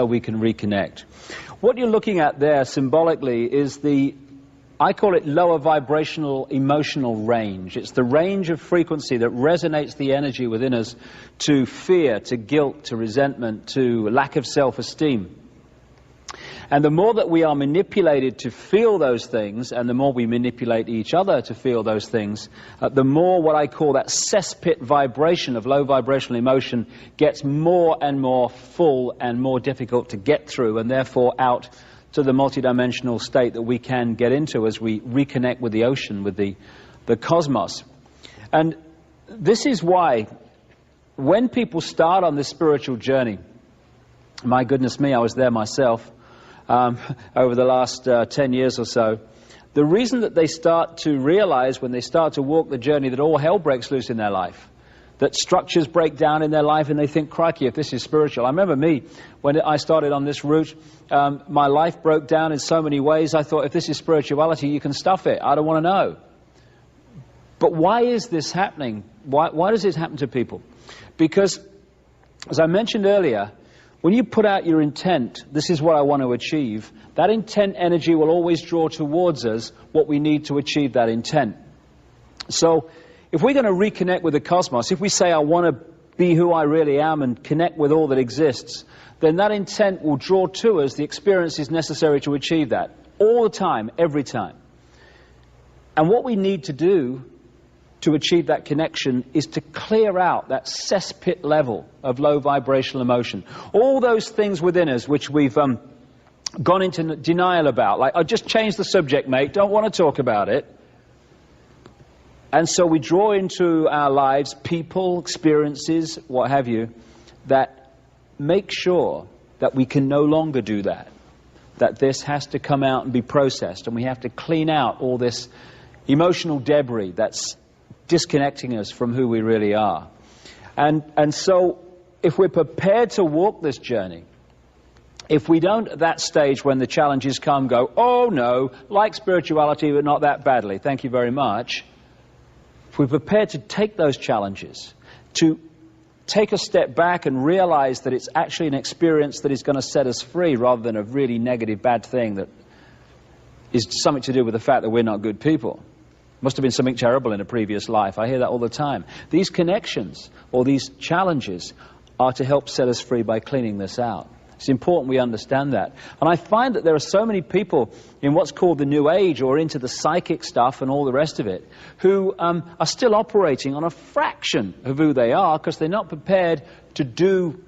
we can reconnect. What you're looking at there symbolically is I call it lower vibrational emotional range. It's the range of frequency that resonates the energy within us to fear, to guilt, to resentment, to lack of self-esteem. And the more that we are manipulated to feel those things, and the more we manipulate each other to feel those things, the more what I call that cesspit vibration of low vibrational emotion gets more and more full and more difficult to get through, and therefore out to the multidimensional state that we can get into as we reconnect with the ocean, with the cosmos. And this is why when people start on this spiritual journey, my goodness me, I was there myself, over the last 10 years or so, the reason that they start to realize when they start to walk the journey that all hell breaks loose in their life, that structures break down in their life, and they think, crikey, if this is spiritual. I remember me, when I started on this route, my life broke down in so many ways. I thought, if this is spirituality, you can stuff it. I don't want to know. But why is this happening? Why does this happen to people? Because, as I mentioned earlier, when you put out your intent, this is what I want to achieve, that intent energy will always draw towards us what we need to achieve that intent. So, if we're going to reconnect with the cosmos, if we say, I want to be who I really am and connect with all that exists, then that intent will draw to us the experiences necessary to achieve that. All the time, every time. And what we need to do to achieve that connection is to clear out that cesspit level of low vibrational emotion. All those things within us which we've gone into denial about, like, I just changed the subject, mate, don't want to talk about it. And so we draw into our lives people, experiences, what have you, that make sure that we can no longer do that. That this has to come out and be processed, and we have to clean out all this emotional debris that's disconnecting us from who we really are. And so if we're prepared to walk this journey, if we don't at that stage when the challenges come go, oh no, like spirituality but not that badly, thank you very much. If we're prepared to take those challenges, to take a step back and realize that it's actually an experience that is going to set us free rather than a really negative bad thing that is something to do with the fact that we're not good people. Must have been something terrible in a previous life. I hear that all the time. These connections or these challenges are to help set us free by cleaning this out. It's important we understand that. And I find that there are so many people in what's called the New Age or into the psychic stuff and all the rest of it who are still operating on a fraction of who they are because they're not prepared to do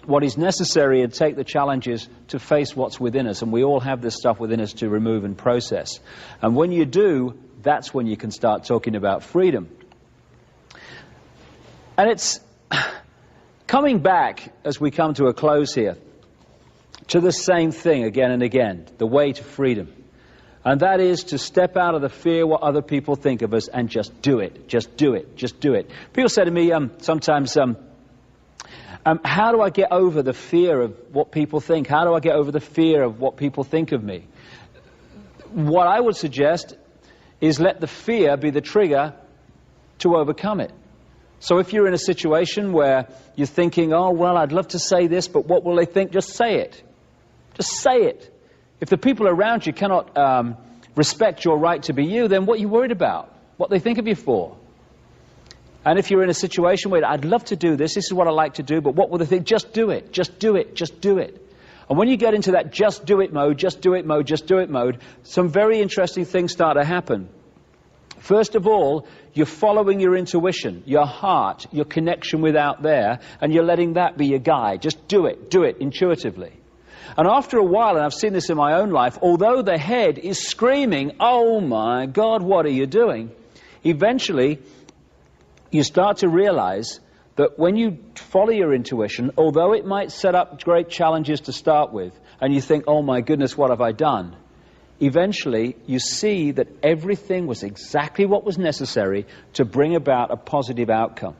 what is necessary and take the challenges to face what's within us. And we all have this stuff within us to remove and process. And when you do, that's when you can start talking about freedom. And it's coming back, as we come to a close here, to the same thing again and again, the way to freedom. And that is to step out of the fear what other people think of us and just do it, just do it, just do it. People say to me sometimes, how do I get over the fear of what people think? How do I get over the fear of what people think of me? What I would suggest is let the fear be the trigger to overcome it. So if you're in a situation where you're thinking, oh, well, I'd love to say this, but what will they think? Just say it. Just say it. If the people around you cannot respect your right to be you, then what are you worried about? What they think of you for? And if you're in a situation where I'd love to do this, this is what I like to do, but what will they think? Just do it. Just do it. Just do it. And when you get into that just do it mode, just do it mode, just do it mode, some very interesting things start to happen. First of all, you're following your intuition, your heart, your connection with out there, and you're letting that be your guide. Just do it intuitively. And after a while, and I've seen this in my own life, although the head is screaming, oh my God, what are you doing? Eventually, you start to realize that when you follow your intuition, although it might set up great challenges to start with, and you think, oh my goodness, what have I done? Eventually, you see that everything was exactly what was necessary to bring about a positive outcome.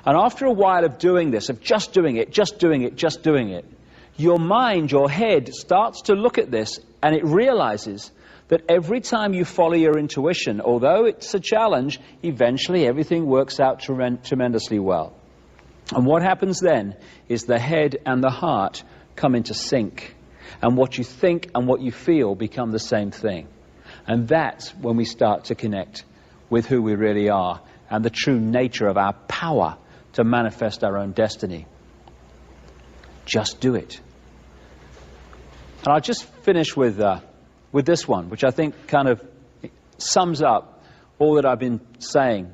And after a while of doing this, of just doing it, just doing it, just doing it, your mind, your head starts to look at this and it realizes that every time you follow your intuition, although it's a challenge, eventually everything works out tremendously well. And what happens then is the head and the heart come into sync, and what you think and what you feel become the same thing. And that's when we start to connect with who we really are and the true nature of our power to manifest our own destiny. Just do it. And I'll just finish with this one, which I think kind of sums up all that I've been saying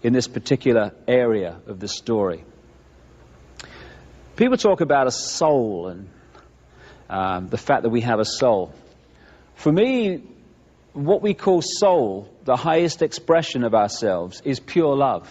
in this particular area of the story. People talk about a soul and the fact that we have a soul. For me, what we call soul, the highest expression of ourselves, is pure love.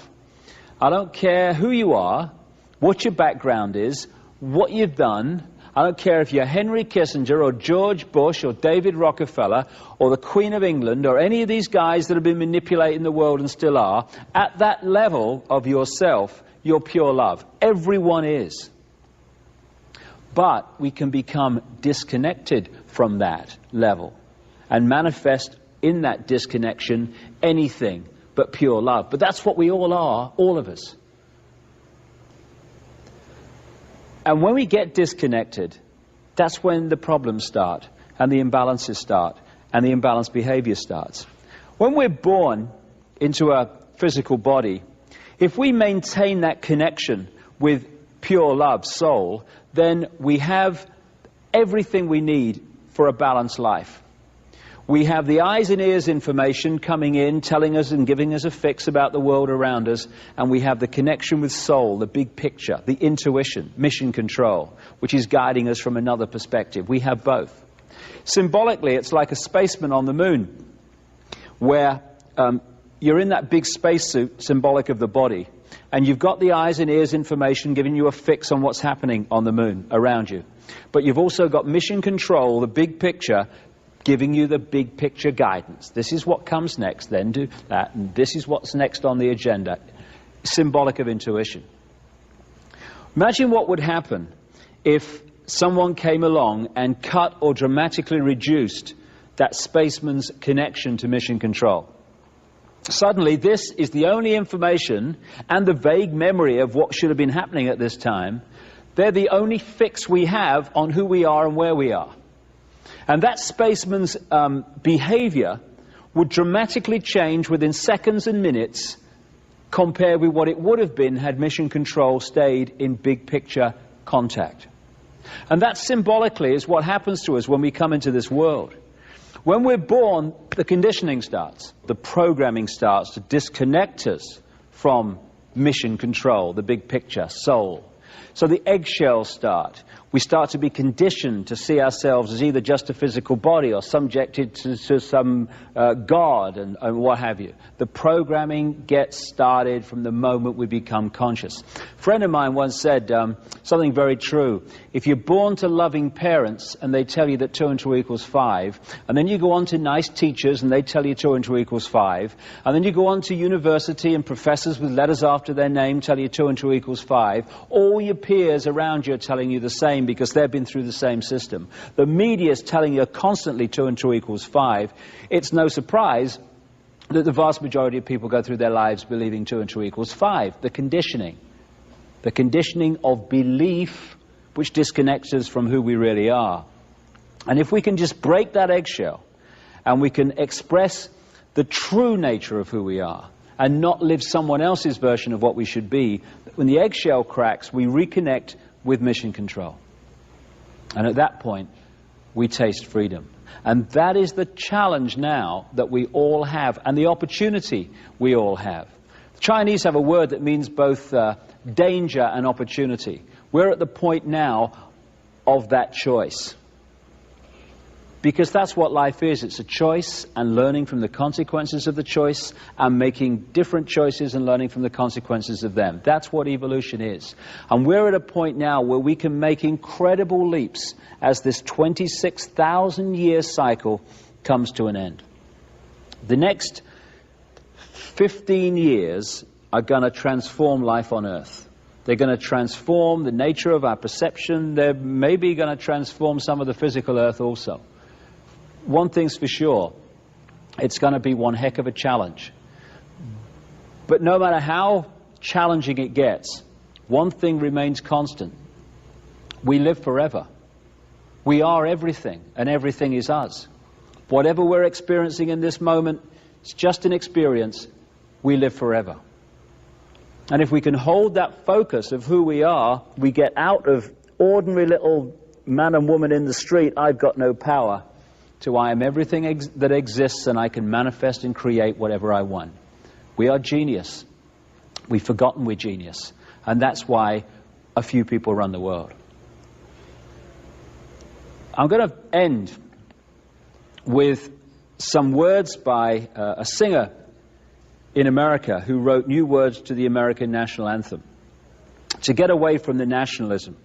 I don't care who you are, what your background is, what you've done. I don't care if you're Henry Kissinger or George Bush or David Rockefeller or the Queen of England or any of these guys that have been manipulating the world and still are. At that level of yourself, you're pure love. Everyone is. But we can become disconnected from that level and manifest in that disconnection anything but pure love. But that's what we all are, all of us. And when we get disconnected, that's when the problems start, and the imbalances start, and the imbalanced behavior starts. When we're born into a physical body, if we maintain that connection with pure love, soul, then we have everything we need for a balanced life. We have the eyes and ears information coming in, telling us and giving us a fix about the world around us, and we have the connection with soul, the big picture, the intuition, mission control, which is guiding us from another perspective. We have both. Symbolically, it's like a spaceman on the moon, where you're in that big spacesuit, symbolic of the body, and you've got the eyes and ears information giving you a fix on what's happening on the moon around you. But you've also got mission control, the big picture, giving you the big picture guidance. This is what comes next, then do that, and this is what's next on the agenda. Symbolic of intuition. Imagine what would happen if someone came along and cut or dramatically reduced that spaceman's connection to mission control. Suddenly, this is the only information and the vague memory of what should have been happening at this time. They're the only fix we have on who we are and where we are. And that spaceman's behavior would dramatically change within seconds and minutes compared with what it would have been had mission control stayed in big picture contact. And that symbolically is what happens to us when we come into this world. When we're born, the conditioning starts, the programming starts to disconnect us from mission control, the big picture, soul. So the eggshells start. We start to be conditioned to see ourselves as either just a physical body or subjected to some God and what have you. The programming gets started from the moment we become conscious. A friend of mine once said something very true. If you're born to loving parents and they tell you that 2 and 2 equals 5, and then you go on to nice teachers and they tell you 2 and 2 equals 5, and then you go on to university and professors with letters after their name tell you 2 and 2 equals 5, all your peers around you are telling you the same because they've been through the same system. The media is telling you constantly 2 and 2 equals 5. It's no surprise that the vast majority of people go through their lives believing 2 and 2 equals 5. The conditioning of belief which disconnects us from who we really are. And if we can just break that eggshell and we can express the true nature of who we are and not live someone else's version of what we should be, when the eggshell cracks, we reconnect with mission control. And at that point, we taste freedom. And that is the challenge now that we all have, and the opportunity we all have. The Chinese have a word that means both danger and opportunity. We're at the point now of that choice. Because that's what life is. It's a choice and learning from the consequences of the choice and making different choices and learning from the consequences of them. That's what evolution is. And we're at a point now where we can make incredible leaps as this 26,000-year cycle comes to an end. The next 15 years are going to transform life on Earth. They're going to transform the nature of our perception. They're maybe going to transform some of the physical Earth also. One thing's for sure, it's going to be one heck of a challenge. But no matter how challenging it gets, one thing remains constant. We live forever. We are everything, and everything is us. Whatever we're experiencing in this moment, it's just an experience. We live forever. And if we can hold that focus of who we are, we get out of ordinary little man and woman in the street, I've got no power, to I am everything that exists and I can manifest and create whatever I want. We are genius. We've forgotten we're genius. And that's why a few people run the world. I'm going to end with some words by a singer in America who wrote new words to the American national anthem. To get away from the nationalism,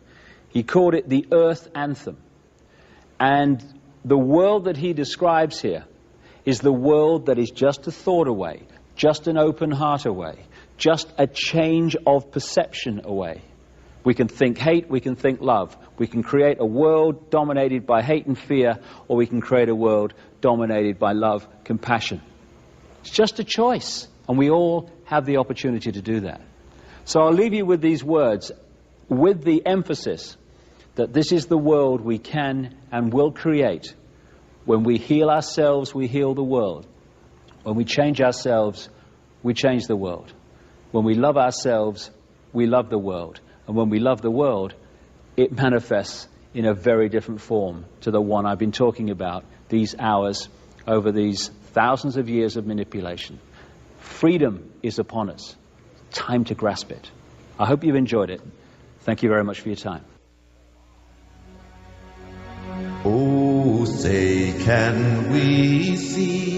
he called it the Earth Anthem. And the world that he describes here is the world that is just a thought away, just an open heart away, just a change of perception away. We can think hate, we can think love. We can create a world dominated by hate and fear, or we can create a world dominated by love, compassion. It's just a choice, and we all have the opportunity to do that. So I'll leave you with these words, with the emphasis that this is the world we can and will create. When we heal ourselves, we heal the world. When we change ourselves, we change the world. When we love ourselves, we love the world. And when we love the world, it manifests in a very different form to the one I've been talking about these hours over these thousands of years of manipulation. Freedom is upon us. Time to grasp it. I hope you've enjoyed it. Thank you very much for your time. Oh, say can we see